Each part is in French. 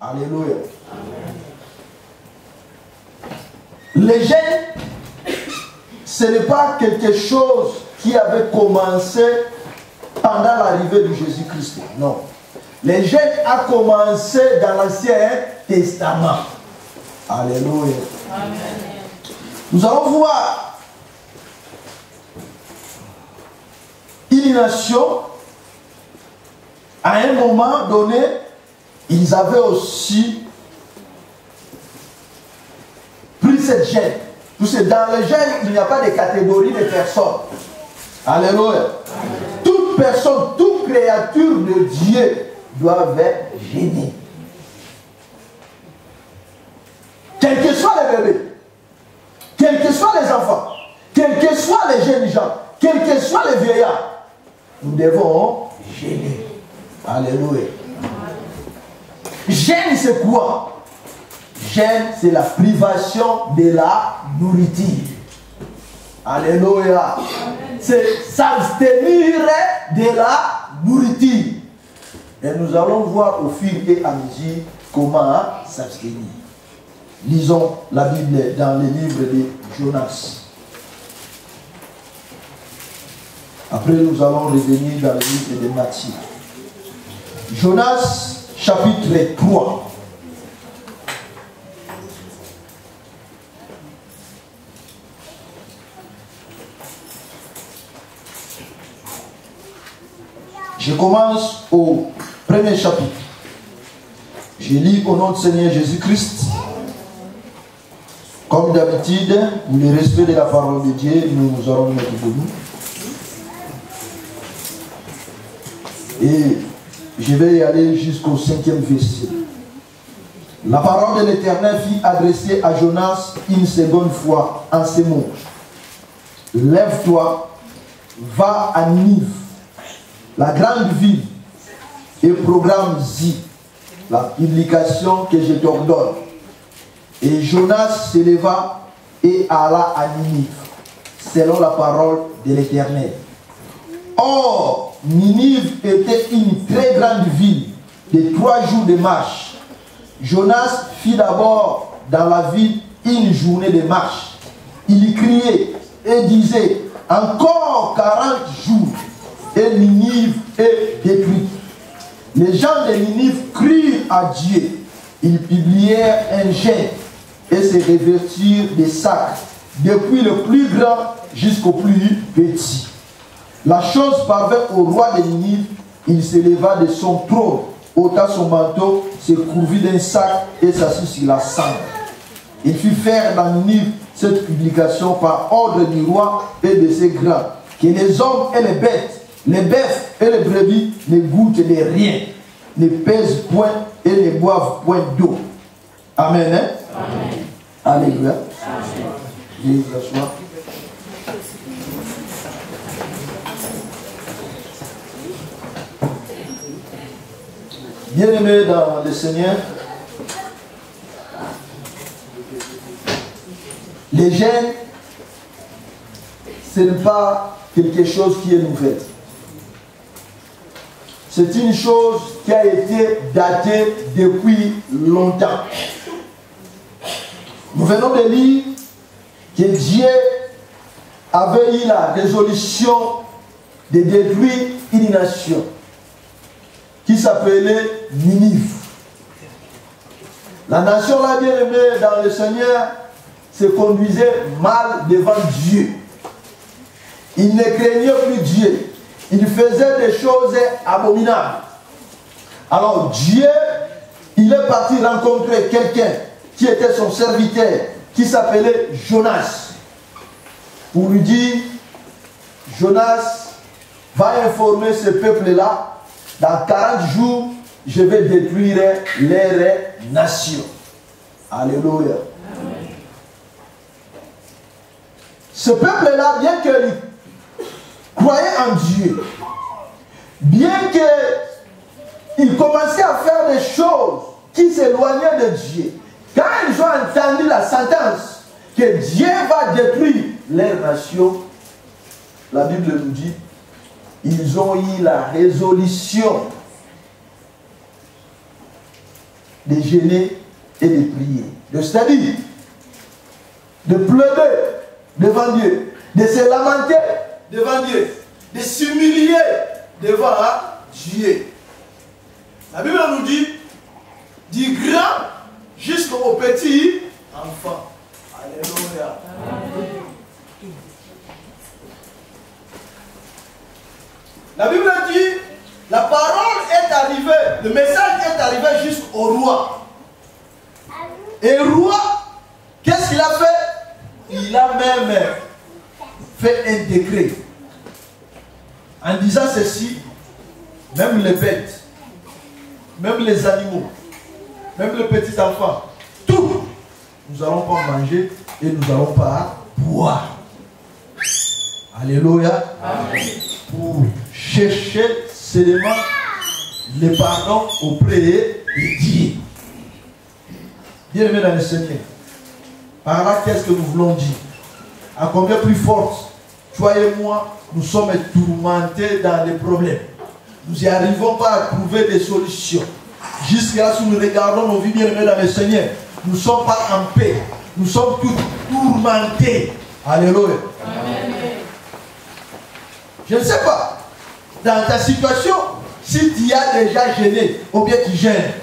Alléluia. Les gènes, ce n'est pas quelque chose qui avait commencé pendant l'arrivée de Jésus-Christ. Non. Les gènes a commencé dans l'Ancien Testament. Alléluia. Amen. Nous allons voir une nation, à un moment donné, ils avaient aussi pris cette gêne. Dans les gènes, il n'y a pas de catégorie de personnes. Alléluia. Amen. Toute personne, toute créature de Dieu doit être gênée. Quels que soient les bébés, quels que soient les enfants, quels que soient les jeunes gens, quels que soient les vieillards, nous devons gêner. Alléluia. Gêne, c'est quoi? Gêne, c'est la privation de la nourriture. Alléluia. C'est s'abstenir de la nourriture. Et nous allons voir au fil et à mesure comment s'abstenir. Lisons la Bible dans le livre de Jonas. Après, nous allons revenir dans le livre de Matthieu. Jonas, chapitre 3. Je commence au premier chapitre. Je lis au nom du Seigneur Jésus-Christ. Comme d'habitude, pour le respect de la parole de Dieu, nous allons nous mettre debout. Et je vais y aller jusqu'au 5e verset. La parole de l'Éternel fut adressée à Jonas une seconde fois en ces mots. Lève-toi, va à Ninive, la grande ville, et proclame-y la publication que je t'ordonne. Et Jonas se leva et alla à Ninive, selon la parole de l'Éternel. Or, Ninive était une très grande ville de 3 jours de marche. Jonas fit d'abord dans la ville une journée de marche. Il criait et disait, encore 40 jours, et Ninive est détruite. Les gens de Ninive crient à Dieu. Ils publièrent un jeûne et se revêtirent des sacs, depuis le plus grand jusqu'au plus petit. La chose parvint au roi de Ninive. Il se leva de son trône, ôta son manteau, se couvrit d'un sac et s'assit sur la cendre. Il fit faire dans Ninive cette publication par ordre du roi et de ses grands, que les hommes et les bêtes, les bœufs et les brebis ne goûtent de rien, ne pèsent point et ne boivent point d'eau. Amen. Hein? Amen. Alléluia. Je vous assois. Bien-aimés dans le Seigneur, les gènes, ce n'est pas quelque chose qui est nouvel. C'est une chose qui a été datée depuis longtemps. Nous venons de lire que Dieu avait eu la résolution de détruire une nation qui s'appelait Ninive. La nation là, bien aimée dans le Seigneur, se conduisait mal devant Dieu. Il ne craignait plus Dieu. Il faisait des choses abominables. Alors Dieu, il est parti rencontrer quelqu'un qui était son serviteur, qui s'appelait Jonas, pour lui dire, Jonas, va informer ce peuple-là, dans 40 jours, je vais détruire leur nation. Alléluia. Amen. Ce peuple-là, bien qu'il croyait en Dieu, bien qu'il commençait à faire des choses qui s'éloignaient de Dieu, quand ils ont entendu la sentence que Dieu va détruire leur nation, la Bible nous dit, ils ont eu la résolution de jeûner et de prier. C'est-à-dire de pleurer devant Dieu, de se lamenter devant Dieu, de s'humilier devant Dieu. La Bible nous dit, du grand jusqu'au petit enfant. Alléluia. La Bible dit, la parole est arrivée, le message est arrivé jusqu'au roi. Et le roi, qu'est-ce qu'il a fait? Il a même fait un décret en disant ceci, même les bêtes, même les animaux, même les petits enfants, tout, nous n'allons pas manger et nous n'allons pas boire. Alléluia. Amen. Pour chercher seulement le pardon auprès de Dieu. Bien-aimés dans le Seigneur, par là, qu'est-ce que nous voulons dire? À combien plus forte, toi et moi, nous sommes tourmentés dans les problèmes. Nous n'y arrivons pas à trouver des solutions. Jusqu'à ce que nous regardons nos vies, bien-aimés dans le Seigneur, nous ne sommes pas en paix. Nous sommes tous tourmentés. Alléluia. Amen. Je ne sais pas, dans ta situation, si tu as déjà gêné, ou bien tu gênes.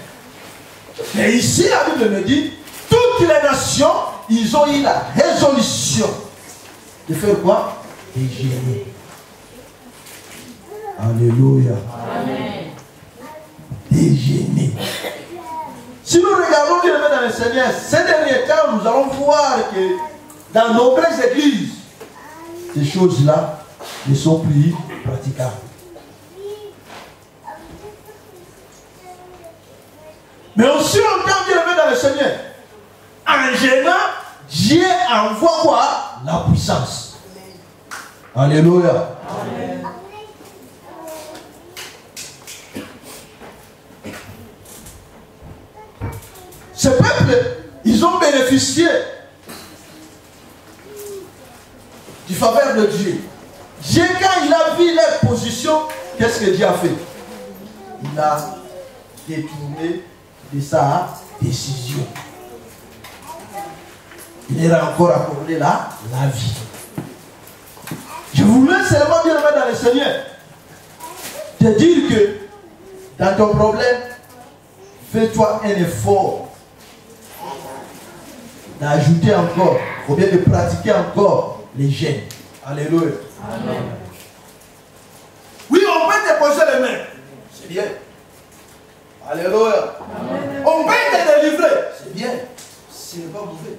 Mais ici, la Bible me dit, toutes les nations, ils ont eu la résolution de faire quoi? De gêner. Alléluia. Amen. De gêner. Si nous regardons bien dans le Seigneur, ces derniers temps, nous allons voir que dans nos nombreuses églises, ces choses-là ne sont plus praticables. Mais aussi longtemps bien aimé dans le Seigneur, en gênant, Dieu envoie quoi? La puissance. Alléluia. Amen. Ce peuple, ils ont bénéficié du faveur de Dieu. Dieu, quand il a vu leur position, qu'est-ce que Dieu a fait? Il a détourné de sa décision. Il leur a encore accordé la vie. Je voulais seulement bien mettre dans le Seigneur, te dire que dans ton problème, fais-toi un effort d'ajouter encore, ou bien de pratiquer encore les jeûnes. Alléluia. Amen. Oui, on peut déposer les mains. C'est bien. Alléluia. Amen. On peut te délivrer. C'est bien. Ce n'est pas mauvais.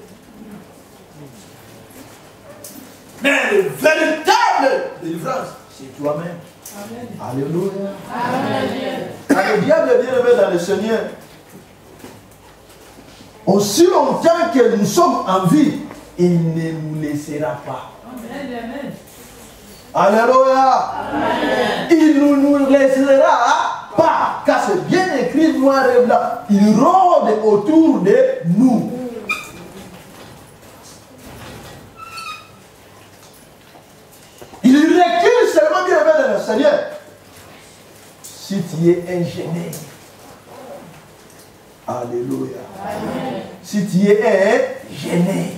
Mais le véritable délivrance, c'est toi-même. Alléluia. Amen. Quand le diable est bien aimé dans le Seigneur, aussi longtemps que nous sommes en vie, il ne nous laissera pas. Amen. Alléluia. Amen. Il ne nous laissera pas. Car c'est bien écrit noir et blanc. Il rôde autour de nous. Il recule seulement bien aimé dans le Seigneur. Si tu es ingénieur. Alléluia. Amen. Si tu es gêné.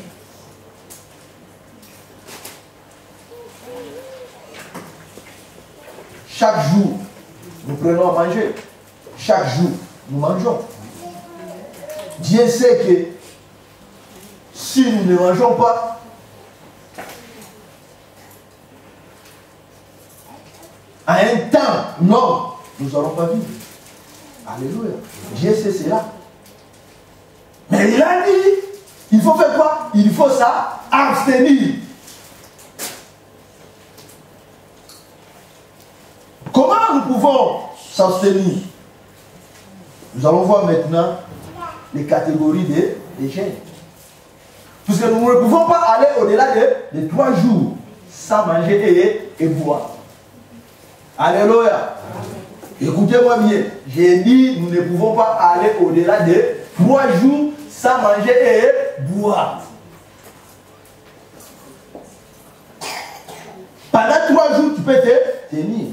Chaque jour, nous prenons à manger. Chaque jour, nous mangeons. Dieu sait que si nous ne mangeons pas, à un temps long, nous n'allons pas vivre. Alléluia. Dieu sait cela. Mais il a dit, il faut faire quoi? Il faut ça, abstenir. Comment nous pouvons s'abstenir? Nous allons voir maintenant les catégories des jeûnes. Parce que nous ne pouvons pas aller au-delà de 3 jours sans manger et boire. Alléluia. Écoutez-moi bien. J'ai dit, nous ne pouvons pas aller au-delà de 3 jours sans manger et boire. Pendant 3 jours, tu peux te tenir.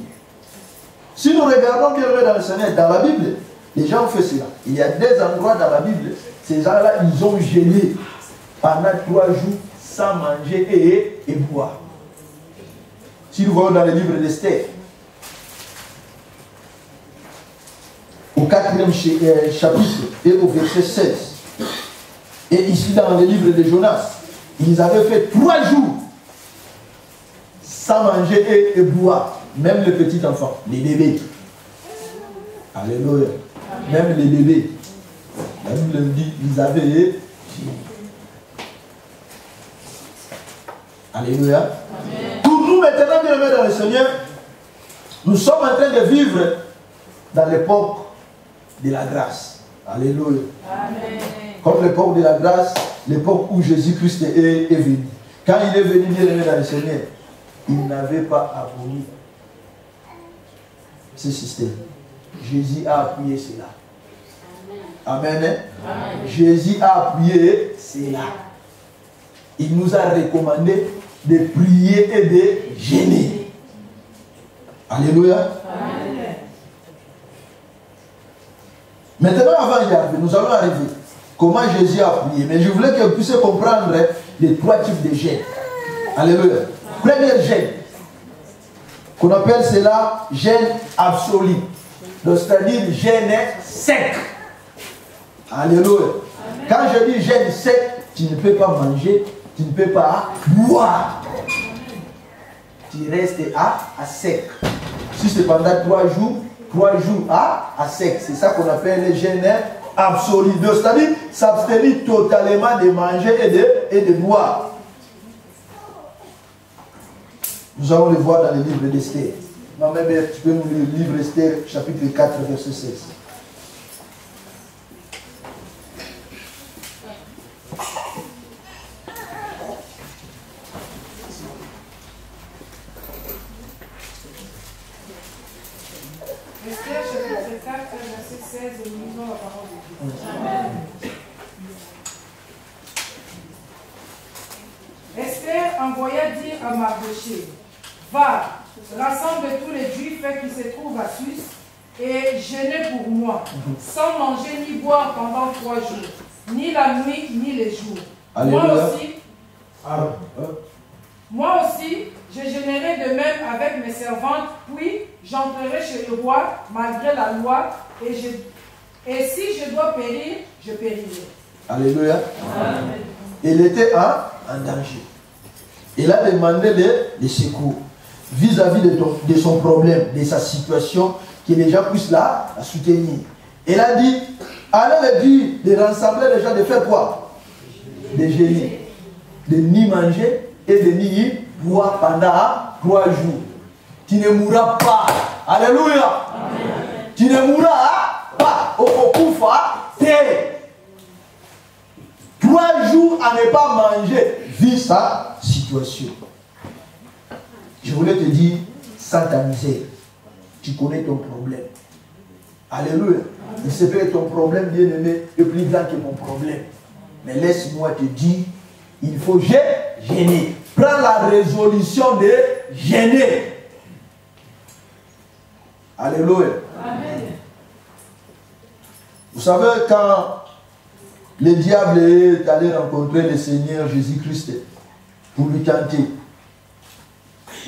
Si nous regardons bien dans le Seigneur, dans la Bible, Les gens ont fait cela. Il y a des endroits dans la Bible, ces gens-là, ils ont jeûné pendant 3 jours sans manger et boire. Si nous voyons dans le livre d'Esther, au 4e chapitre et au verset 16, et ici dans le livre de Jonas, ils avaient fait 3 jours sans manger et boire, même les petits enfants, les bébés. Alléluia. Même les bébés. La Bible dit ils avaient. Alléluia. Amen. Pour nous maintenant, bien aimés dans le Seigneur, nous sommes en train de vivre dans l'époque de la grâce. Alléluia. Amen. Comme l'époque de la grâce, l'époque où Jésus-Christ est venu. Quand il est venu, bien aimé dans le Seigneur, il n'avait pas aboli ce système. Jésus a appuyé cela. Amen. Amen. Jésus a appuyé cela. Il nous a recommandé de prier et de jeûner. Alléluia. Amen. Maintenant, avant d'y arriver, nous allons arriver. Comment Jésus a prié. Mais je voulais que vous puissiez comprendre les 3 types de jeûne. Alléluia. Premier jeûne, qu'on appelle cela jeûne absolu. C'est-à-dire jeûne sec. Alléluia. Amen. Quand je dis jeûne sec, tu ne peux pas manger, tu ne peux pas boire. Tu restes à sec. Si c'est pendant 3 jours à sec. C'est ça qu'on appelle le jeûne absolu. C'est-à-dire s'abstenir totalement de manger et de boire. Nous allons le voir dans le livre d'Esther. Non, mais tu peux nous lire le livre d'Esther, chapitre 4, verset 16. Esther, chapitre 4, verset 16, nous lisons la parole de Dieu. Amen. Esther envoya dire à Mardochée, va, rassemble tous les Juifs qui se trouvent à Sus et jeûnez pour moi, sans manger ni boire pendant 3 jours, ni la nuit ni les jours. Alléluia. Moi aussi, je jeûnerai de même avec mes servantes, puis j'entrerai chez le roi malgré la loi, et si je dois périr, je périrai. Alléluia. Amen. Il était en danger. Il a demandé les secours vis-à-vis de son problème, de sa situation, que les gens puissent la soutenir. Il a dit, allez le dire, de rassembler les gens, de faire quoi? De jeûner, de ni manger et de ni boire pendant 3 jours. Tu ne mourras pas. Alléluia. Amen. Tu ne mourras pas. Okufa te. 3 jours à ne pas manger, vu sa situation. Je voulais te dire, sans ta misère, tu connais ton problème. Alléluia. Il se peut que ton problème, bien aimé, est plus grand que mon problème. Mais laisse-moi te dire, il faut jeûner. Prends la résolution de jeûner. Alléluia. Amen. Vous savez, quand le diable est allé rencontrer le Seigneur Jésus-Christ pour lui tenter,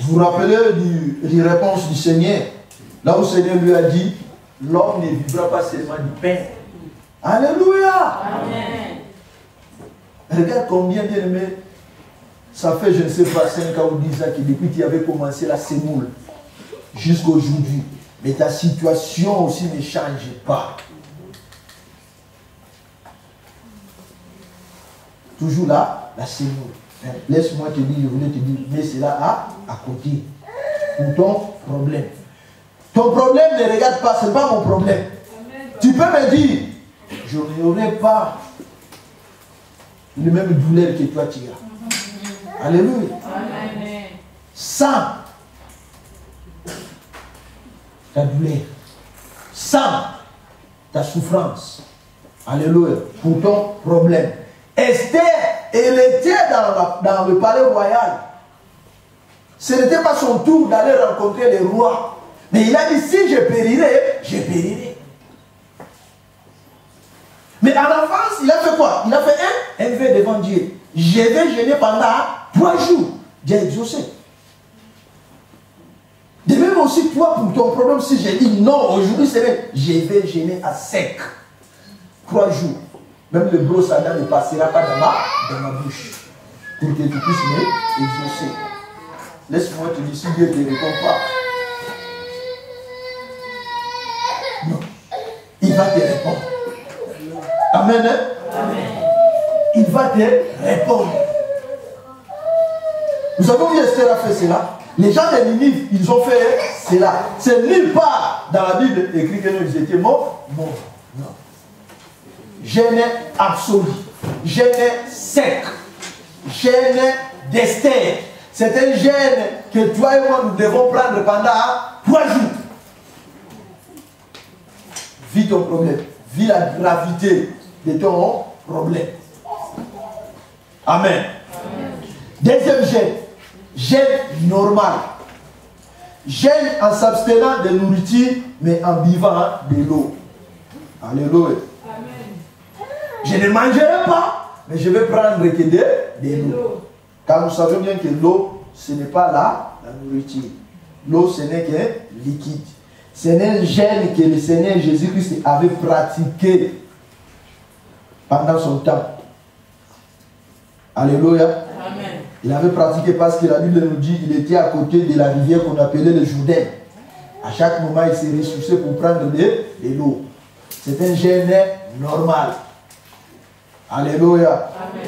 vous vous rappelez de la réponse du Seigneur, là où le Seigneur lui a dit, l'homme ne vivra pas seulement du pain. Alléluia. Amen. Regarde combien, bien aimé, ça fait, je ne sais pas, 5 ans ou 10 ans que depuis que tu avais commencé la semoule jusqu'à aujourd'hui. Mais ta situation aussi ne change pas. Toujours là, la semoule. Laisse-moi te dire, je voulais te dire, mais c'est là à côté. Pour ton problème. Ton problème ne regarde pas, ce n'est pas mon problème. Amen. Tu peux me dire, je n'aurai pas les mêmes douleurs que toi tu as. Alléluia. Amen. Sans ta douleur, sans ta souffrance. Alléluia. Pour ton problème. Esther, elle était dans le palais royal. Ce n'était pas son tour d'aller rencontrer les rois. Mais il a dit, si je périrai, je périrai. Mais en avance, il a fait quoi? Il a fait un vœu devant Dieu. Je vais jeûner pendant 3 jours. Dieu a exaucé. De même aussi, toi, pour ton problème, si j'ai dit non, aujourd'hui, c'est vrai, je vais jeûner à sec. 3 jours. Même le brossada ne passera pas dans ma bouche. Pour que tu puisses m'exaucer. Laisse-moi te dire si Dieu ne te répond pas. Non. Il va te répondre. Amen. Hein? Amen. Il va te répondre. Vous savez où Esther a fait cela? Les gens de Ninive, ils ont fait cela. C'est nulle part dans la Bible écrit que nous étions morts. Non. Non. Jeûne absolu. Jeûne sec. Jeûne d'Esther. C'est un jeûne que toi et moi nous devons prendre pendant 3 jours. Vis ton problème. Vis la gravité de ton problème. Amen. Amen. Deuxième jeûne. Jeûne normal. Jeûne en s'abstenant de nourriture, mais en buvant de l'eau. Alléluia. Amen. Je ne mangerai pas, mais je vais prendre que de l'eau. Car nous savons bien que l'eau, ce n'est pas la nourriture. L'eau, ce n'est que liquide. C'est un jeûne que le Seigneur Jésus-Christ avait pratiqué pendant son temps. Alléluia. Amen. Il avait pratiqué parce que la Bible nous dit qu'il était à côté de la rivière qu'on appelait le Jourdain. À chaque moment, il s'est ressourcé pour prendre de l'eau. C'est un jeûne normal. Alléluia. Amen.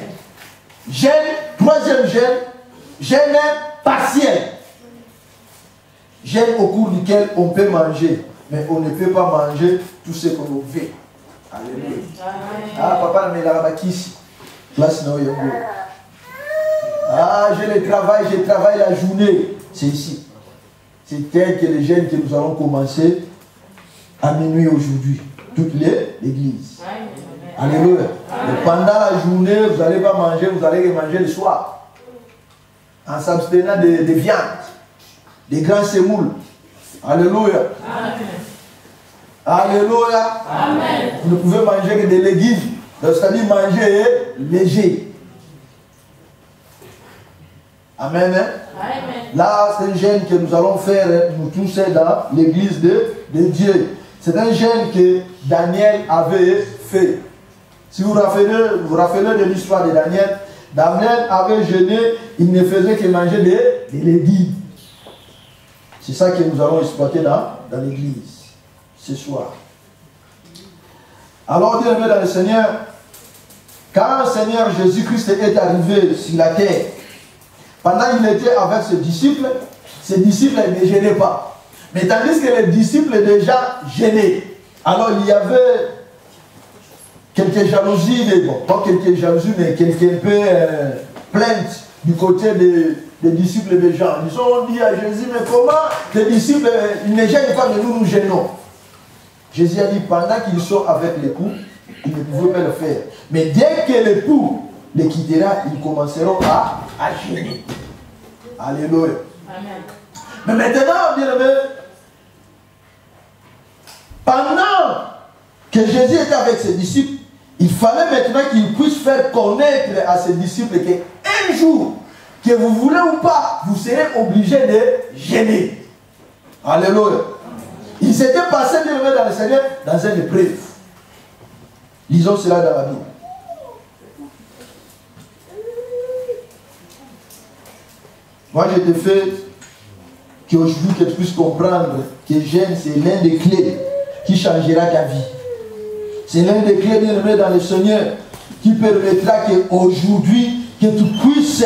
Jeûne, troisième jeûne, jeûne partiel. Jeûne au cours duquel on peut manger, mais on ne peut pas manger tout ce qu'on veut. Alléluia. Ah, papa, mais la ici. Place no yongo. Ah, je travaille la journée. C'est ici. C'est tel que les jeûnes que nous allons commencer à minuit aujourd'hui. Toute l'église. Alléluia. Et pendant la journée, vous n'allez pas manger, vous allez manger le soir. En s'abstenant de viande, des grands sémoules. Alléluia. Amen. Alléluia. Amen. Vous ne pouvez manger que des légumes. C'est-à-dire manger léger. Amen. Amen. Là, c'est un jeûne que nous allons faire, nous tous, dans l'église de Dieu. C'est un jeûne que Daniel avait fait. Si vous vous rappelez de l'histoire de Daniel, Daniel avait jeûné, il ne faisait que manger des légumes. C'est ça que nous allons exploiter dans l'église ce soir. Alors, bien aimé dans le Seigneur, quand le Seigneur Jésus-Christ est arrivé sur la terre, pendant qu'il était avec ses disciples ne gênaient pas. Mais tandis que les disciples déjà gênaient. Alors il y avait quelques jalousies, mais bon, pas quelques jalousies, mais quelques plaintes du côté des disciples de Jean. Ils ont dit à Jésus, mais comment les disciples, ils ne gênent pas, mais nous gênons. Jésus a dit, pendant qu'ils sont avec l'époux, ils ne pouvaient pas le faire. Mais dès que l'époux les quittera, ils commenceront à gêner. Alléluia. Amen. Mais maintenant, bien aimé, pendant que Jésus était avec ses disciples, il fallait maintenant qu'il puisse faire connaître à ses disciples qu'un jour, que vous voulez ou pas, vous serez obligés de gêner. Alléluia. Il s'était passé bien aimé dans le Seigneur dans une épreuve. Lisons cela dans la Bible. Moi, je te fais qu'aujourd'hui, que tu puisses comprendre que jeûne, c'est l'un des clés qui changera ta vie. C'est l'un des clés, bien aimé, dans le Seigneur, qui permettra qu'aujourd'hui, que tu puisses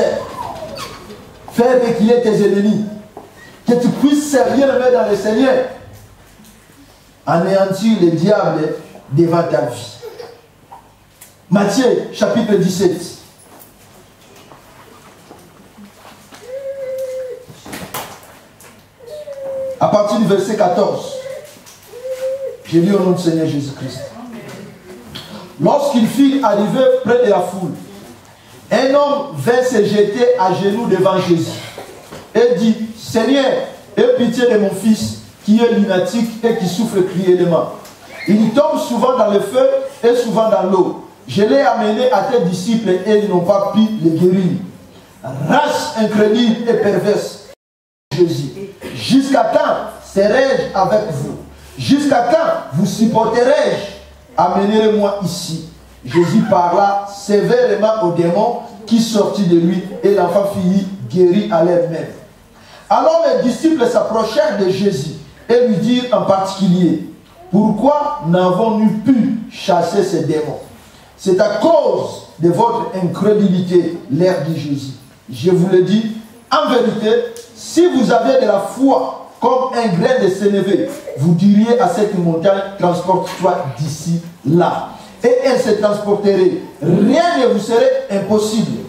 faire reculer tes ennemis. Que tu puisses servir, bien aimé, dans le Seigneur, anéantir le diable devant ta vie. Matthieu, chapitre 17. À partir du verset 14, j'ai lu au nom du Seigneur Jésus-Christ. Lorsqu'il fut arrivé près de la foule, un homme vint se jeter à genoux devant Jésus et dit, Seigneur, aie pitié de mon fils qui est lunatique et qui souffre cruellement. Il tombe souvent dans le feu et souvent dans l'eau. Je l'ai amené à tes disciples et ils n'ont pas pu les guérir. Race incrédule et perverse, Jésus. Jusqu'à quand serai-je avec vous? Jusqu'à quand vous supporterai-je? Amenez-le-moi ici. Jésus parla sévèrement au démon qui sortit de lui et l'enfant fini guéri à l'air même. Alors les disciples s'approchèrent de Jésus et lui dirent en particulier: pourquoi n'avons-nous pu chasser ces démons? C'est à cause de votre incrédulité, leur dit Jésus. Je vous le dis, en vérité, si vous aviez de la foi comme un grain de sénévé, vous diriez à cette montagne: transporte-toi d'ici là. Et elle se transporterait. Rien ne vous serait impossible.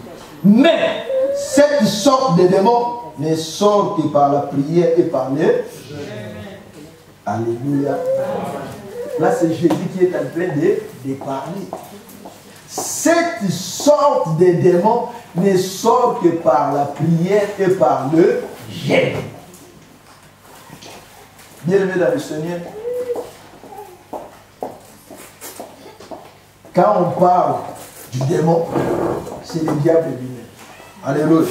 Mais cette sorte de démons ne sort que par la prière et par le... Alléluia. Là, c'est Jésus qui est en train de parler. Cette sorte de démons ne sort que par la prière et par le jeûne. Bien-aimés dans le Seigneur, quand on parle du démon, c'est le diable lui-même. Alléluia.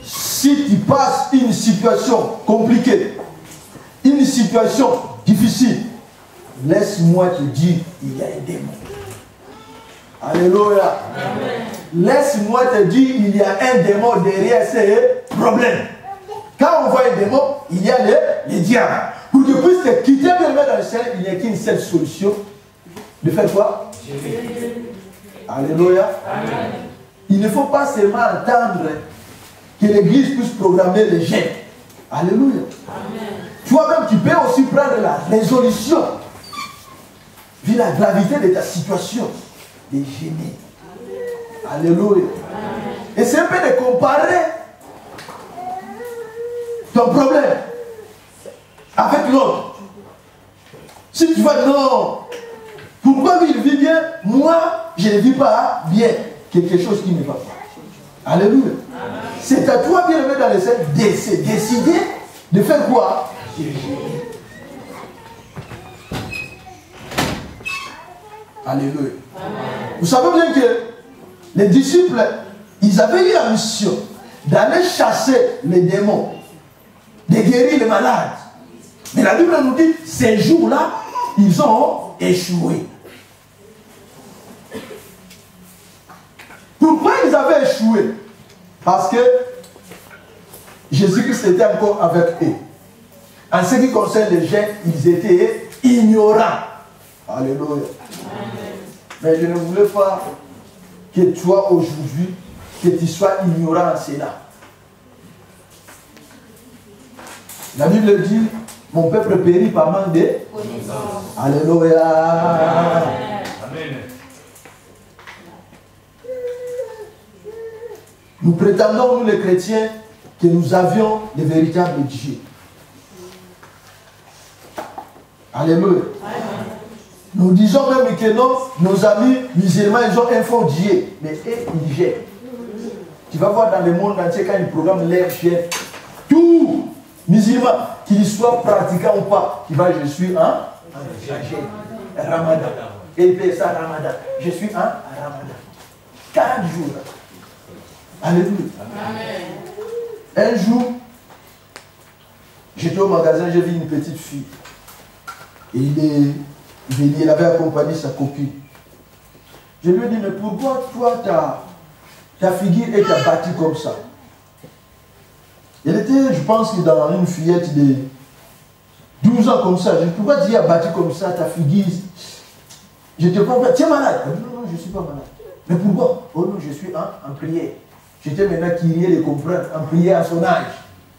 Si tu passes une situation compliquée, une situation difficile, laisse-moi te dire, il y a un démon. Alléluia. Laisse-moi te dire, il y a un démon derrière ces problèmes. Quand on voit un démon, il y a le diable. Pour que tu puisses te quitter bien dans le ciel, il n'y a qu'une seule solution. De faire quoi? Alléluia. Amen. Il ne faut pas seulement attendre que l'église puisse programmer les jeûnes. Alléluia. Toi-même, tu peux aussi prendre la résolution, vu la gravité de ta situation, de jeûner. Alléluia. Amen. Et c'est un peu de comparer ton problème avec l'autre. Si tu vas, non, pourquoi lui il vit bien, moi je ne vis pas bien, quelque chose qui ne va pas. Alléluia. C'est à toi, bien aimé dans les scènes, de décider de faire quoi? Alléluia. Vous savez bien que les disciples, ils avaient eu la mission d'aller chasser les démons, de guérir les malades. Mais la Bible nous dit, ces jours-là, ils ont échoué. Pourquoi ils avaient échoué? Parce que Jésus-Christ était encore avec eux. En ce qui concerne les gens, ils étaient ignorants. Alléluia. Mais je ne voulais pas que toi aujourd'hui, que tu sois ignorant en cela. La Bible dit, mon peuple périt par manque de connaissance. Alléluia. Amen. Nous prétendons, nous les chrétiens, que nous avions de véritables dieux. Alléluia. Amen. Nous disons même que non, nos amis musulmans, ils ont un faux Dieu. Mais eux, ils jettent. Tu vas voir dans le monde entier, quand ils programment leur chef, tout musulman, qu'il soit pratiquant ou pas, qui va, je suis un Ramadan. Et puis ça, Ramadan. Je suis un Ramadan. 4 jours. Alléluia. Amen. Un jour, j'étais au magasin, j'ai vu une petite fille. Et il avait accompagné sa copine. Je lui ai dit, mais pourquoi toi, ta figure est abattue comme ça? Elle était, je pense, que dans une fillette de 12 ans comme ça. Je dis, pourquoi tu es abattue comme ça, ta figure? Je te comprends, tu es malade? Non, je ne suis pas malade. Mais pourquoi? Oh non, je suis en prière. J'étais maintenant curieux de comprendre, en prière à son âge.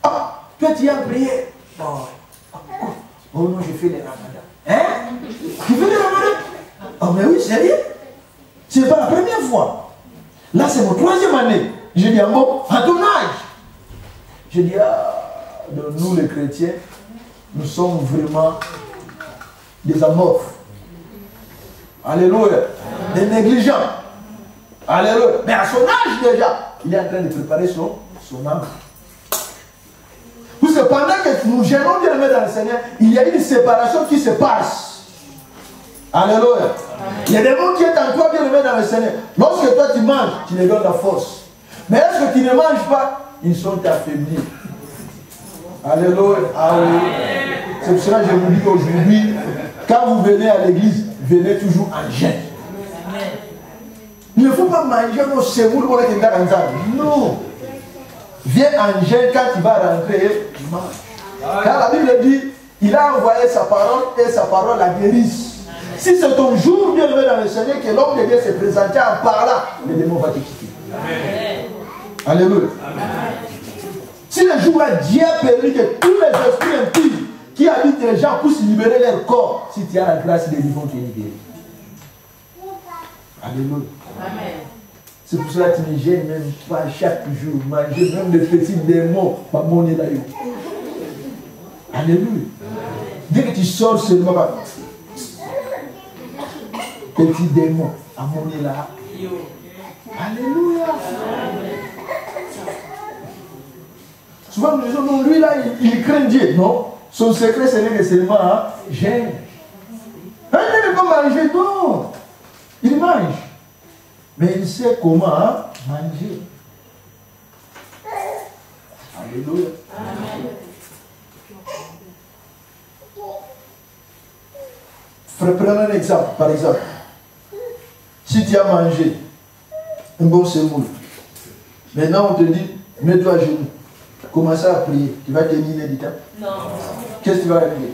Ah, toi tu es en prière? Oh non, je fais les ramadans. Hein? Tu fais les ramadans? Oh mais oui, sérieux? Ce n'est pas la première fois. Là, c'est mon 3e année. Je dis, ah bon, à ton âge? Je dis, ah, nous les chrétiens, nous sommes vraiment des amorphes. Alléluia. Des négligents. Alléluia. Mais à son âge déjà, il est en train de préparer son âme. Parce que pendant que nous gênons bien le mettre dans le Seigneur, il y a une séparation qui se passe. Alléluia. Il y a des mots qui est en toi, bien aimé dans le Seigneur. Lorsque toi tu manges, tu les donnes la force. Mais est-ce que tu ne manges pas? Ils sont affaiblis. Alléluia. Ah oui. C'est pour cela que je vous dis qu'aujourd'hui, quand vous venez à l'église, venez toujours en jeûne. Il ne faut pas manger nos semoule pour les non. Viens en jeûne quand tu vas rentrer, tu manges. Car la Bible dit, il a envoyé sa parole et sa parole la guérisse. Si c'est ton jour bien levé dans le Seigneur, que l'homme de Dieu se présente en parlant, le démon va te quitter. Amen. Alléluia. Amen. Si le jour où Dieu a permis que tous les esprits impies qui habitent les gens puissent libérer leur corps, si tu as la grâce des vivants qui est libéré. Alléluia. Amen. C'est pour cela que tu ne gênes même pas chaque jour, manger même des petits démons, pas monnaie là. Alléluia. Dès que tu sors seulement, petit démon, à monnaie là. Alléluia. Souvent nous disons, non, lui là, il craint Dieu. Non, son secret, ce n'est que seulement gêne. Il ne peut pas manger, non. Il mange. Mais il sait comment manger. Alléluia. Amen. Frère, prenons un exemple, par exemple. Si tu as mangé un bon semoule, maintenant on te dit, mets-toi à genoux. Commence à prier. Tu vas tenir l'inédit. Non. Qu'est-ce que tu vas prier?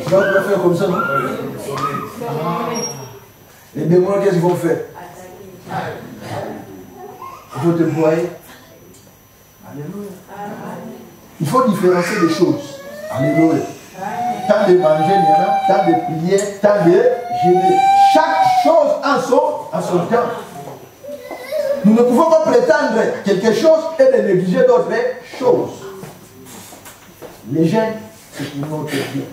Tu vas faire comme ça, non? Les démons, qu'est-ce qu'ils vont faire? Il faut te broyer. Alléluia. Il faut différencier des choses. Alléluia. Tant de manger, il y en a, tant de prier, tant de jeûner. Chaque chose en son temps. Nous ne pouvons pas prétendre quelque chose et de négliger d'autres choses. Les jeûnes, c'est pour notre bien.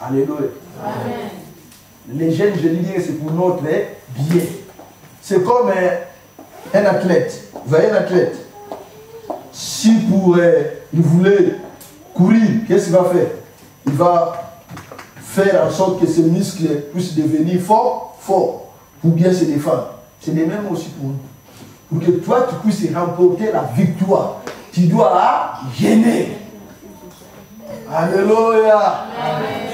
Alléluia. Amen. Les jeûnes, je dis que c'est pour notre bien. C'est comme un athlète. Vous voyez un athlète. Si pour il voulait courir, qu'est-ce qu'il va faire? Il va faire en sorte que ses muscles puissent devenir forts pour bien se défendre. C'est le même aussi pour nous. Pour que toi, tu puisses remporter la victoire, tu dois gêner. Alléluia. Amen.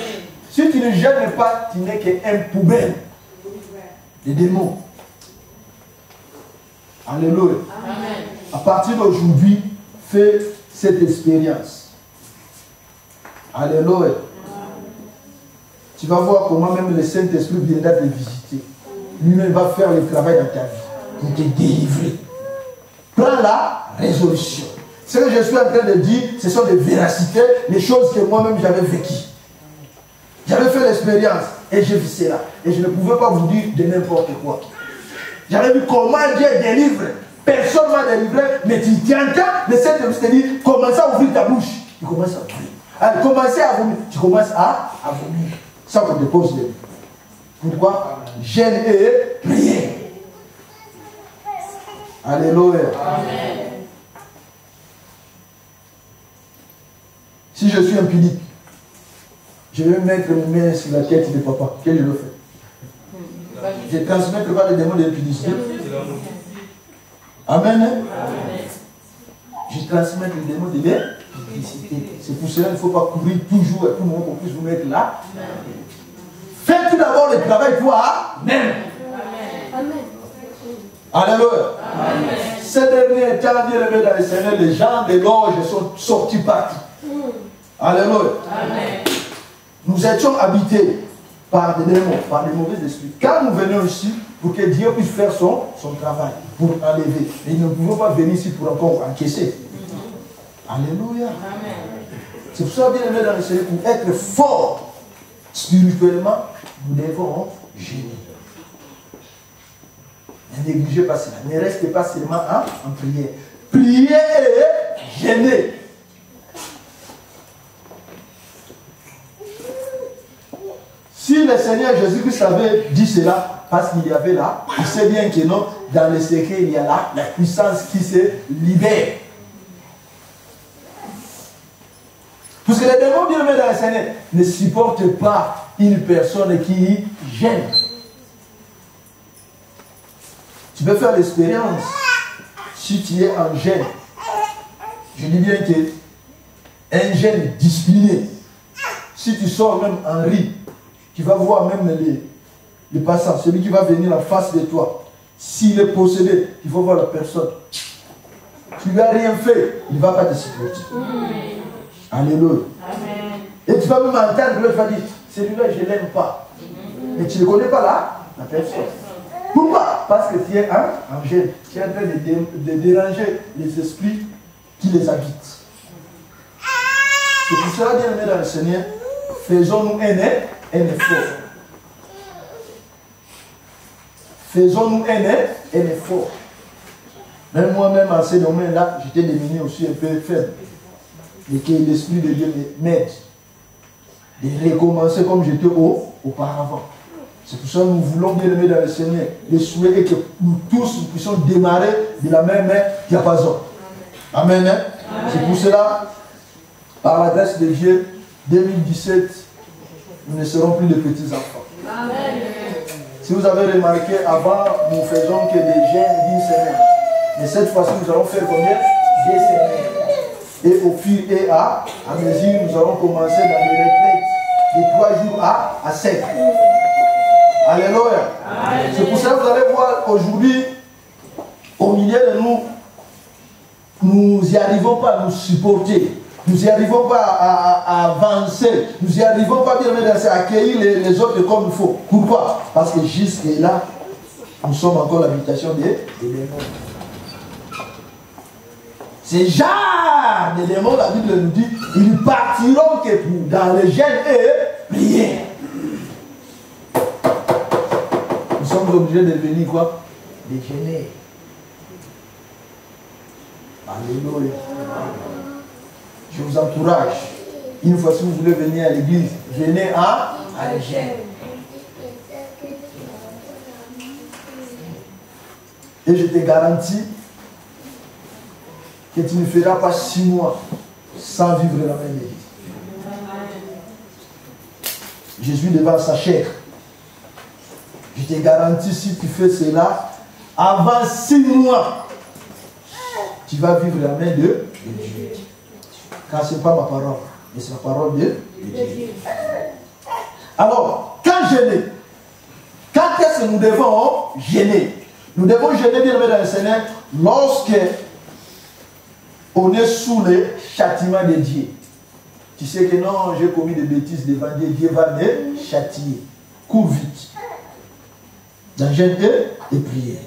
Si tu ne gênes pas, tu n'es qu'un poubelle des démons. Alléluia. Amen. À partir d'aujourd'hui, fais cette expérience. Alléluia. Tu vas voir comment même le Saint-Esprit viendra te visiter. Lui-même va faire le travail dans ta vie pour te délivrer. Prends la résolution. Ce que je suis en train de dire, ce sont des véracités, les choses que moi-même j'avais vécues. J'avais fait l'expérience et j'ai vu cela. Et je ne pouvais pas vous dire de n'importe quoi. J'avais vu comment Dieu délivre. Personne ne m'a délivré, mais tu entends le Saint-Esprit te dit, commence à ouvrir ta bouche. Tu commences à ouvrir. Alors, commencez à vomir. Tu commences à vomir. Ça, on te pose les mots. Pourquoi? Jeûne et prière. Alléluia. Amen. Si je suis impunique, je vais mettre mes mains sur la tête de papa. Qu'est-ce que je le fais? Je ne transmets pas les démons d'impudicité. Amen. Amen. Je transmets les démons de l'impudicité. C'est pour cela qu'il ne faut pas courir toujours à tout moment qu'on puisse vous mettre là. Fais tout d'abord le travail toi-même. Amen. Alléluia. Amen. Ces derniers temps, bien aimés dans le Seigneur, les gens des loges sont sortis partis. Alléluia. Amen. Nous étions habités par des démons, par des mauvais esprits. Quand nous venions ici, pour que Dieu puisse faire son travail, pour enlever. Et nous ne pouvons pas venir ici pour encore encaisser. Alléluia. Amen. C'est pour ça, bien aimé dans le Seigneur, pour être fort spirituellement, nous devons gêner. Ne négligez pas cela. Ne restez pas seulement en prière. Priez et gênez. Si le Seigneur Jésus-Christ avait dit cela, parce qu'il y avait là, il sait bien que non, dans le secret, il y a là la puissance qui se libère. Parce que les démons, bien aimés dans le Seigneur, ne supportent pas une personne qui gêne. Tu peux faire l'expérience si tu es en gêne. Je dis bien que un gêne discipliné, si tu sors même en riz, tu vas voir même les passants, celui qui va venir en face de toi. S'il est possédé, il faut voir la personne. Tu lui as rien fait, il ne va pas te supporter. Alléluia. Amen. Et tu vas même entendre, tu vas dire, celui-là, je ne l'aime pas. Mais tu ne connais pas là, la personne. Pourquoi? Parce que tu es en gêne. Tu es en train de déranger les esprits qui les habitent. C'est pour cela, bien aimé dans le Seigneur, faisons-nous un effort. Faisons-nous un effort. Même moi-même, en ce domaine-là, j'étais devenu aussi un peu faible. Et que l'Esprit de Dieu m'aide de recommencer comme j'étais auparavant. C'est pour ça que nous voulons bien aimer dans le Seigneur. Le souhait est que nous tous nous puissions démarrer de la même main diapason. Amen. Amen. C'est pour cela, par la grâce de Dieu, 2017, nous ne serons plus de petits enfants. Amen. Si vous avez remarqué, avant, nous faisons que des jeûnes d'une semaine. Mais cette fois-ci, nous allons faire combien? 2 semaines. Et au fil et à mesure, nous allons commencer dans les retraites de 3 jours à 7. Alléluia. C'est pour ça que vous allez voir aujourd'hui, au milieu de nous, nous n'y arrivons pas à nous supporter. Nous n'y arrivons pas à avancer. Nous n'y arrivons pas bien à accueillir les autres comme il faut. Pourquoi? Parce que jusque-là, nous sommes encore l'habitation des démons. Ces genres de démons, la Bible nous dit, ils partiront que dans le jeûne et prier. Nous sommes obligés de venir quoi? De jeûner. Alléluia. Je vous encourage. Une fois si vous voulez venir à l'église, venez à jeûne. Et je te garantis que tu ne feras pas 6 mois sans vivre la même vie. Jésus devant sa chair. Je te garantis, si tu fais cela, avant 6 mois, tu vas vivre la main de Dieu. Car ce n'est pas ma parole, mais c'est la parole de Dieu. Alors, quand jeûner, quand est-ce que nous devons jeûner? Nous devons jeûner, bien aimé dans le Seigneur, lorsque on est sous le châtiment de Dieu. Tu sais que non, j'ai commis des bêtises devant Dieu, Dieu va me châtier. Cours vite. Dans jeûne et prière.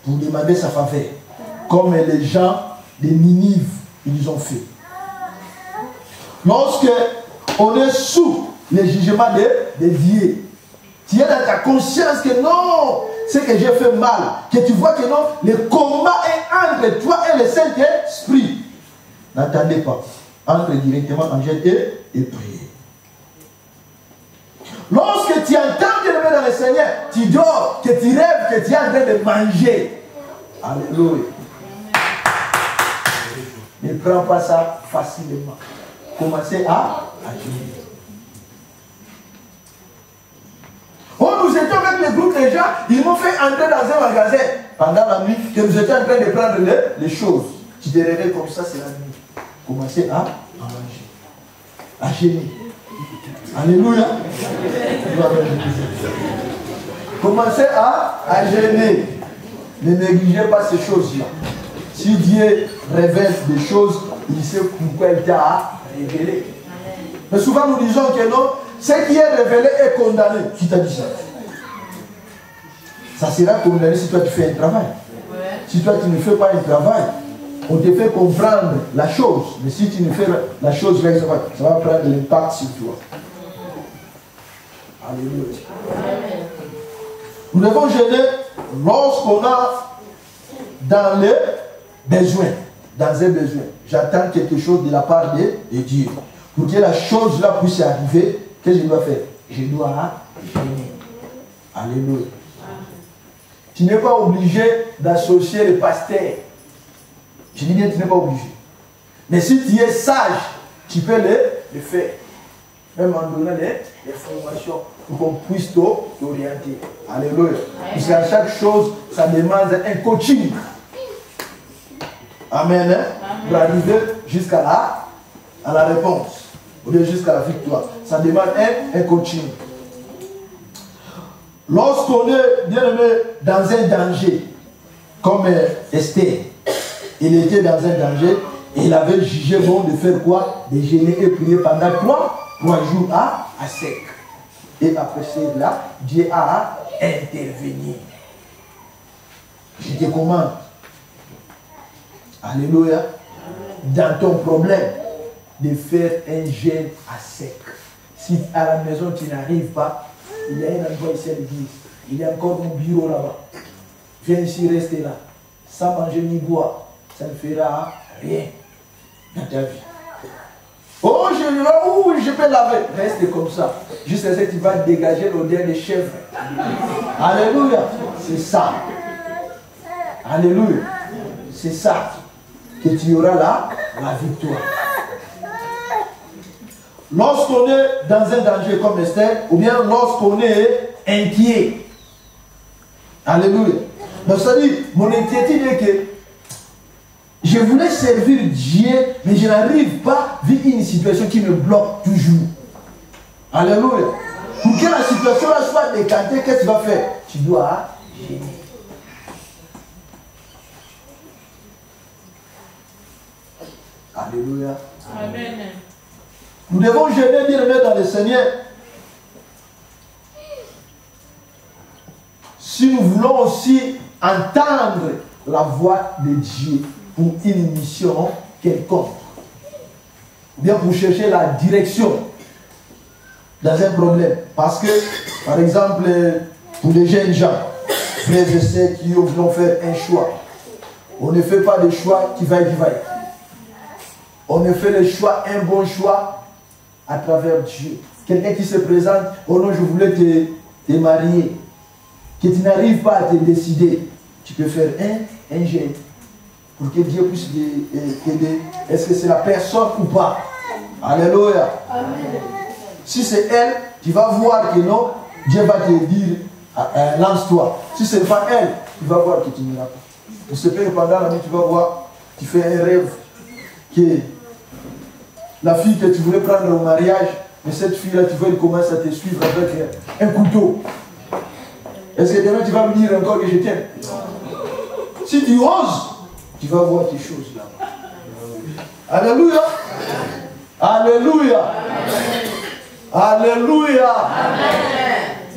Pour demander sa faveur. Comme les gens de Ninive, ils ont fait. Lorsque on est sous le jugement de Dieu, tu es dans ta conscience que non, c'est que j'ai fait mal, que tu vois que non, le combat est entre toi et le Saint-Esprit. N'attendez pas. Entre directement en jeûne et prière. Lorsque tu entends bien aimé dans le Seigneur, tu dors, que tu rêves, que tu es en train de manger. Alléluia. Ne prends pas ça facilement. Commencez à jeûner. Oh, nous étions avec le groupe de gens, ils m'ont fait entrer dans un magasin pendant la nuit, que nous étions en train de prendre les choses. Tu te réveilles comme ça, c'est la nuit. Commencez à manger, à jeûner. Alléluia. Commencez à jeûner. Ne négligez pas ces choses-là. Si Dieu révèle des choses, il sait pourquoi il t'a révélé. Mais souvent nous disons que non, ce qui est révélé est condamné. Qui t'a dit ça? Ça sera condamné si toi tu fais un travail. Si toi tu ne fais pas un travail, on te fait comprendre la chose. Mais si tu ne fais la chose, ça va prendre l'impact sur toi. Alléluia. Nous devons jeûner lorsqu'on a dans les besoins. Dans un besoin. J'attends quelque chose de la part de Dieu. Pour que la chose là puisse arriver, qu'est-ce que je dois faire? Je dois jeûner. Alléluia. Tu n'es pas obligé d'associer le pasteur. Je dis bien, tu n'es pas obligé. Mais si tu es sage, tu peux les faire. Même en donnant les formations pour qu'on puisse t'orienter. Alléluia. Parce qu'à chaque chose, ça demande un coaching. Amen. Pour arriver jusqu'à la réponse. Ou bien jusqu'à la victoire. Ça demande un coaching. Lorsqu'on est, bien aimé, dans un danger, comme Esther, il était dans un danger, et il avait jugé bon de faire quoi? De jeûner et prier pendant 3 jours à sec. Et après cela, Dieu a intervenu. Je te commande. Alléluia. Dans ton problème, de faire un jeûne à sec. Si à la maison tu n'arrives pas, il y a un endroit ici à l'église. Il y a encore mon bureau là-bas. Viens ici rester là. Sans manger ni boire. Ça ne fera rien dans ta vie. Oh, je peux laver. Reste comme ça. Jusqu'à ce que tu vas dégager l'odeur des chèvres. Alléluia. C'est ça. Alléluia. C'est ça que tu auras la victoire. Lorsqu'on est dans un danger comme Esther, ou bien lorsqu'on est inquiet. Alléluia. Donc ça dit, mon inquiétude est que je voulais servir Dieu, mais je n'arrive pas à vivre une situation qui me bloque toujours. Alléluia. Pour que la situation là soit décantée, qu'est-ce que tu vas faire? Tu dois gêner. Alléluia. Amen. Nous devons gêner, bien aimé dans le Seigneur. Si nous voulons aussi entendre la voix de Dieu pour une mission quelconque, ou bien pour chercher la direction dans un problème. Parce que, par exemple, pour les jeunes gens, frères et sœurs qui vont faire un choix, on ne fait pas de choix qui vaille. On ne fait le choix, un bon choix à travers Dieu. Quelqu'un qui se présente, oh non, je voulais te marier, que tu n'arrives pas à te décider, tu peux faire un jeûne pour que Dieu puisse t'aider. Est-ce que c'est la personne ou pas? Alléluia. Amen. Si c'est elle, tu vas voir que non, Dieu va te dire, lance-toi. Si ce n'est pas elle, tu vas voir que tu n'iras pas. Il se peut que pendant la nuit, tu vas voir, tu fais un rêve que la fille que tu voulais prendre au mariage, mais cette fille-là, tu vois, elle commence à te suivre avec un couteau. Est-ce que demain tu vas me dire encore que je t'aime? Si tu oses, tu vas voir tes choses là. Alléluia. Alléluia. Alléluia.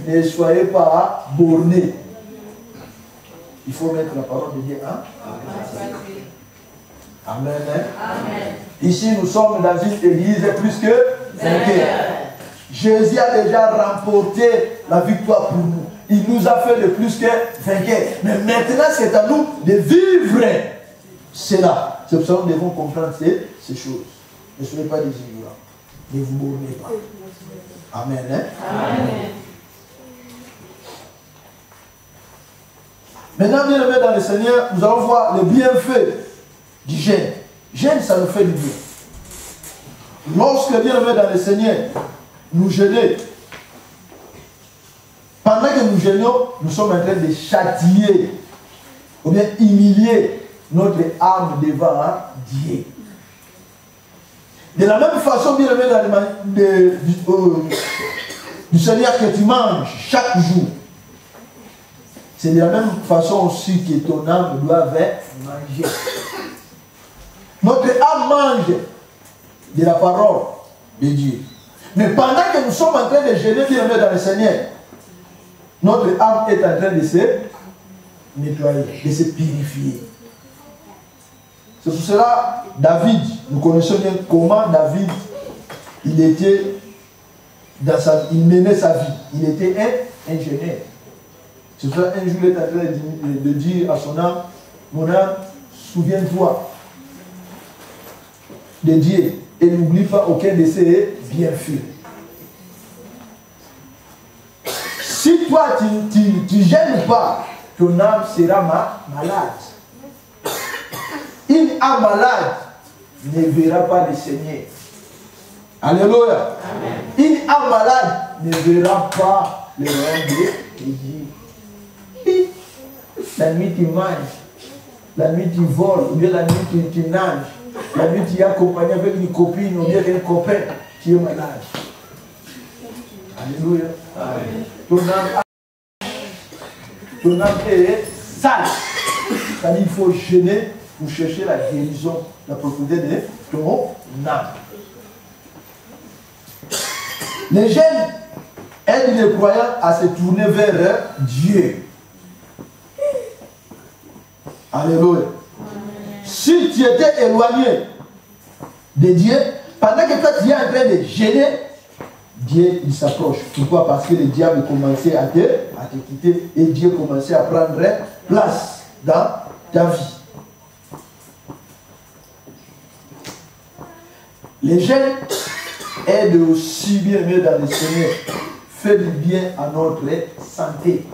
Ne soyez pas bornés. Il faut mettre la parole de Dieu. Hein? Amen. Amen. Ici, nous sommes dans une église plus que vainqueur. Jésus a déjà remporté la victoire pour nous. Il nous a fait de plus que vainqueur. Mais maintenant, c'est à nous de vivre cela. C'est pour ça que nous devons comprendre ces choses. Ne soyez pas des ignorants. Ne vous bornez pas. Amen. Hein? Amen. Maintenant, bien aimés dans le Seigneur, nous allons voir les bienfaits du jeûne. Jeûne, ça nous fait du bien. Lorsque, bien aimés dans le Seigneur, nous jeûnons, pendant que nous jeûnons, nous sommes en train de châtier ou bien humilier notre âme devant Dieu. De la même façon, bien aimé du Seigneur que tu manges chaque jour, c'est de la même façon aussi que ton âme doit manger. Notre âme mange de la parole de Dieu. Mais pendant que nous sommes en train de jeûner, bien aimé dans le Seigneur, notre âme est en train de se nettoyer, de se purifier. C'est pour cela, David, nous connaissons bien comment David, il menait sa vie. Il était un ingénieur. C'est pour cela un jour, il est en train de dire à son âme, mon âme, souviens-toi de Dieu et n'oublie pas aucun de ses bienfaits. Si toi, tu ne gênes pas, ton âme sera malade. Une âme malade ne verra pas le Seigneur. Alléluia. Une âme malade ne verra pas le royaume de Dieu. La nuit tu manges, la nuit tu voles, ou bien la nuit tu nages, la nuit tu es accompagné avec une copine ou bien un copain, tu es malade. Alléluia. Ton âme est sale. C'est-à-dire qu'il faut jeûner pour chercher la guérison, la propriété de ton âme. Les jeunes aident les croyants à se tourner vers Dieu. Alléluia. Si tu étais éloigné de Dieu, pendant que toi tu es en train de gêner, Dieu il s'approche. Pourquoi? Parce que le diable commençait à te quitter et Dieu commençait à prendre place dans ta vie. Les jeunes aident aussi bien mieux dans le Seigneur. Fait du bien à notre santé.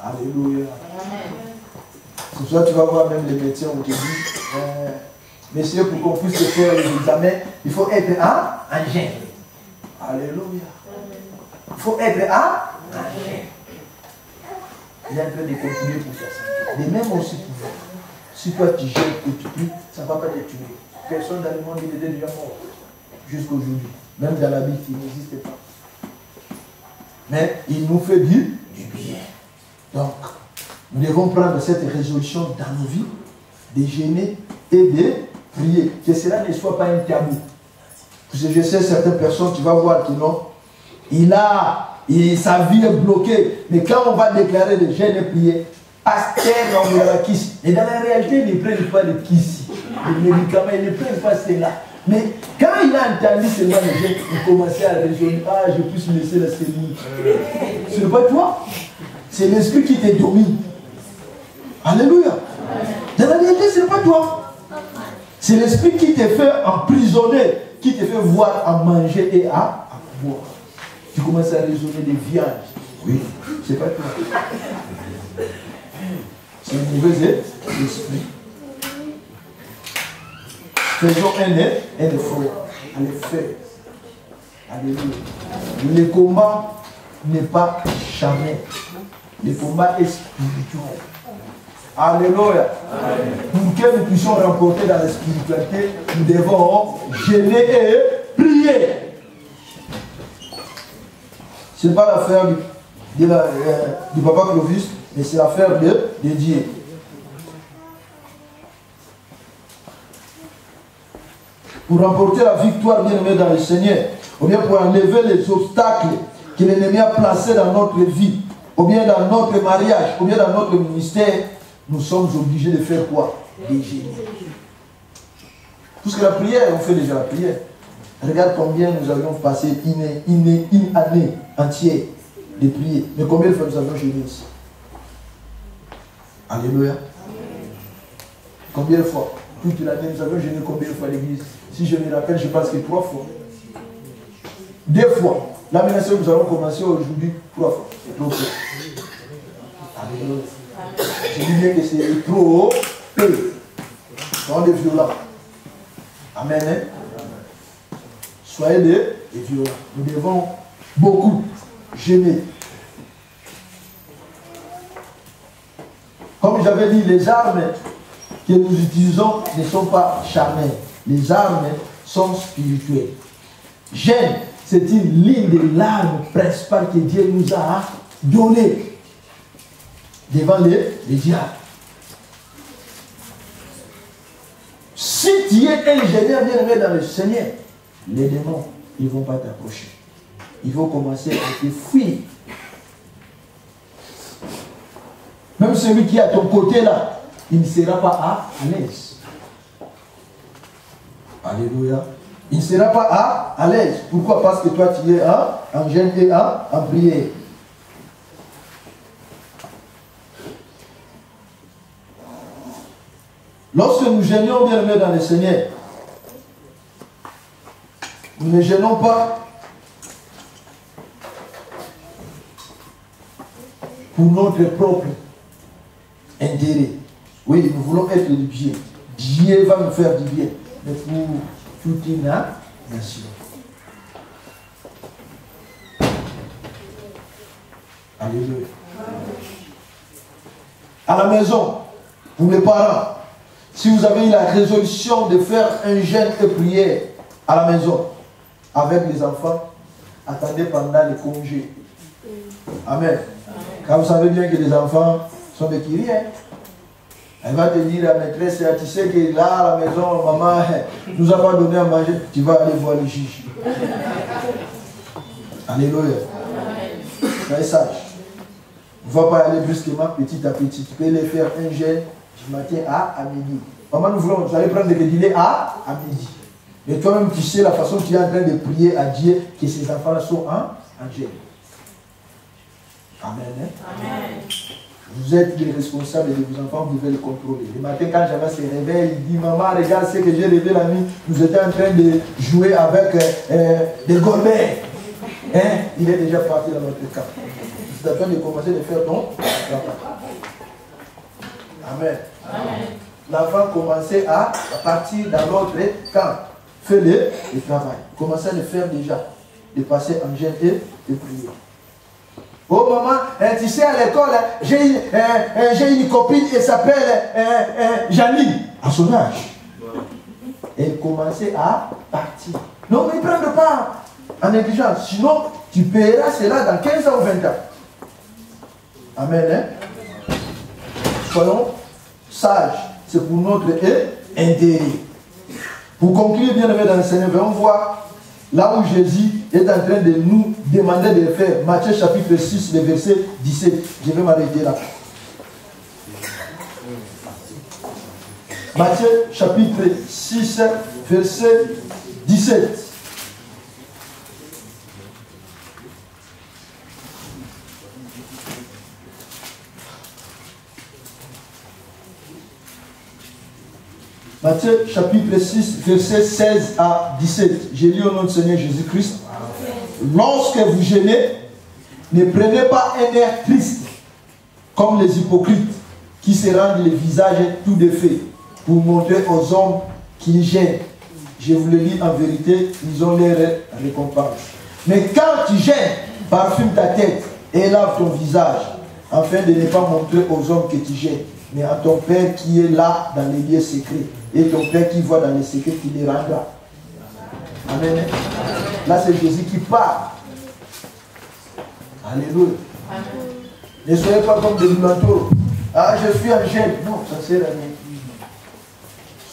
Alléluia. Ce soir, tu vas voir même les médecins, on te dit, messieurs, pour qu'on puisse faire les examens, il faut être en jeûne. Alléluia. Il faut être en jeûne. Il est en train de continuer pour faire ça. Mais même aussi pour vous. Si toi tu jeûnes et tu pries, ça ne va pas te tuer. Personne dans le monde il était déjà mort. Jusqu'aujourd'hui. Même dans la Bible, il n'existe pas. Mais il nous fait du bien. Donc, nous devons prendre cette résolution dans nos vies, de jeûner et de prier. Que cela ne soit pas un tabou. Parce que je sais certaines personnes, tu vas voir que non, sa vie est bloquée. Mais quand on va déclarer le jeûne et prier, pasteur, on va la kiss. Et dans la réalité, ils ne prennent pas le kiss. Les médicaments, ils ne prennent pas cela. Mais quand il a entendu seulement le jeûne, il commençait à raisonner, je puisse laisser la cellule. Ce n'est pas toi. C'est l'esprit qui te domine. Alléluia. Dans la réalité, ce n'est pas toi. C'est l'esprit qui te fait emprisonner, qui te fait voir à manger et à boire. Tu commences à raisonner des viandes. Oui, c'est pas toi. C'est un mauvais esprit. Faisons un effort. Allez faire. Alléluia. Le combat n'est pas charnel. Le combat est spirituel. Alléluia. Pour que nous puissions remporter dans la spiritualité, nous devons jeûner et prier. Ce n'est pas l'affaire du papa Clovis, mais c'est l'affaire de Dieu. Pour remporter la victoire bien-aimée dans le Seigneur, ou bien pour enlever les obstacles que l'ennemi a placés dans notre vie, ou bien dans notre mariage, ou bien dans notre ministère, nous sommes obligés de faire quoi? Des jeûnes. Parce que la prière, on fait déjà la prière. Regarde combien nous avions passé une année entière de prier. Mais combien de fois nous avons jeûné ici? Alléluia. Combien de fois? Toute l'année, nous avons jeûné combien de fois à l'église? Si je me rappelle, je pense que 3 fois. 2 fois. La menace que nous avons commencé aujourd'hui, 3 fois. C'est trop peu. Alléluia. Je dis bien que c'est trop peu. Soyez des violents. Amen. Hein? Soyez des violents. Nous devons beaucoup jeûner. Comme j'avais dit, les armes que nous utilisons ne sont pas charnelles. Les armes sont spirituelles. Jeûne, c'est une ligne de l'arme principale que Dieu nous a donnée devant les diables. Si tu es ingénieur bien-aimé dans le Seigneur, les démons, ils ne vont pas t'approcher. Ils vont commencer à te fuir. Même celui qui est à ton côté là, il ne sera pas à l'aise. Alléluia. Il ne sera pas à l'aise. Pourquoi? Parce que toi tu es en jeûne et en prière. Lorsque nous jeûnons bien aimés dans le Seigneur, nous ne jeûnons pas pour notre propre intérêt. Oui, nous voulons être du bien. Dieu va nous faire du bien. Mais pour toute une nation. Alléluia. À la maison, pour les parents, si vous avez eu la résolution de faire un jeûne et prière à la maison, avec les enfants, attendez pendant les congés. Amen. Quand vous savez bien que les enfants sont des Kyriens, elle va te dire à la maîtresse, tu sais que là à la maison, maman nous a pas donné à manger, tu vas aller voir les juges. Alléluia. Soyez sage. Ne va pas aller brusquement, petit à petit. Tu peux les faire un jeûne du matin à midi. Maman, vous allez prendre des dîners à midi. Et toi-même, tu sais la façon dont tu es en train de prier à Dieu que ces enfants-là sont en jeûne. Amen. Amen. Vous êtes les responsables de vos enfants, vous devez les contrôler. Le matin, quand j'avais se réveille, il dit, maman, regarde ce que j'ai rêvé la nuit. Nous étions en train de jouer avec des gourmets. Hein? Il est déjà parti dans notre camp. C'est à toi de commencer de faire ton travail. Amen. Amen. L'enfant commençait à partir dans l'autre camp. Fais le travail. Commencez à le faire déjà. De passer en jeûne et de prier. Oh maman, tu sais à l'école, j'ai une copine, elle s'appelle Janine, à son âge. Elle commençait à partir. Non, mais ne prends pas en négligence, sinon tu paieras cela dans 15 ans ou 20 ans. Amen. Hein? Soyons sages, c'est pour notre intérêt. Pour conclure, bien aimé dans le Seigneur, on voit là où Jésus est en train de nous demander de le faire. Matthieu chapitre 6, le verset 17. Je vais m'arrêter là. Matthieu chapitre 6, verset 17. Matthieu chapitre 6, verset 16 à 17. J'ai lu au nom du Seigneur Jésus-Christ. Lorsque vous jeûnez, ne prenez pas un air triste, comme les hypocrites, qui se rendent le visage tout défait, pour montrer aux hommes qu'ils gênent. Je vous le dis en vérité, ils ont leur récompense. Mais quand tu gênes, parfume ta tête et lave ton visage, afin de ne pas montrer aux hommes que tu gênes, mais à ton Père qui est là dans les lieux secrets. Et ton Père qui voit dans les secrets, qui les rendra. Amen. Là, c'est Jésus qui parle. Alléluia. Ne soyez pas comme des moulantos. Ah, je suis en jeûne. Non, ça sert à rien.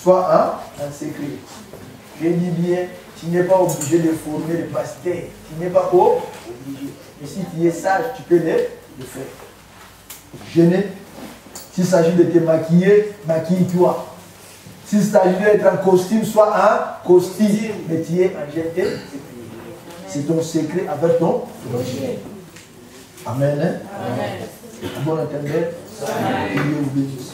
Sois en secret. Je dis bien, tu n'es pas obligé de former le pasteur. Tu n'es pas obligé. Mais si tu es sage, tu peux le faire. Jeûner. S'il s'agit de te maquiller, maquille-toi. S'il s'agit d'être en costume, sois en costume. Mais tu es en jeûne. C'est ton secret avec ton projet. Amen. Amen. Bon entendeur. Que Dieu vous bénisse.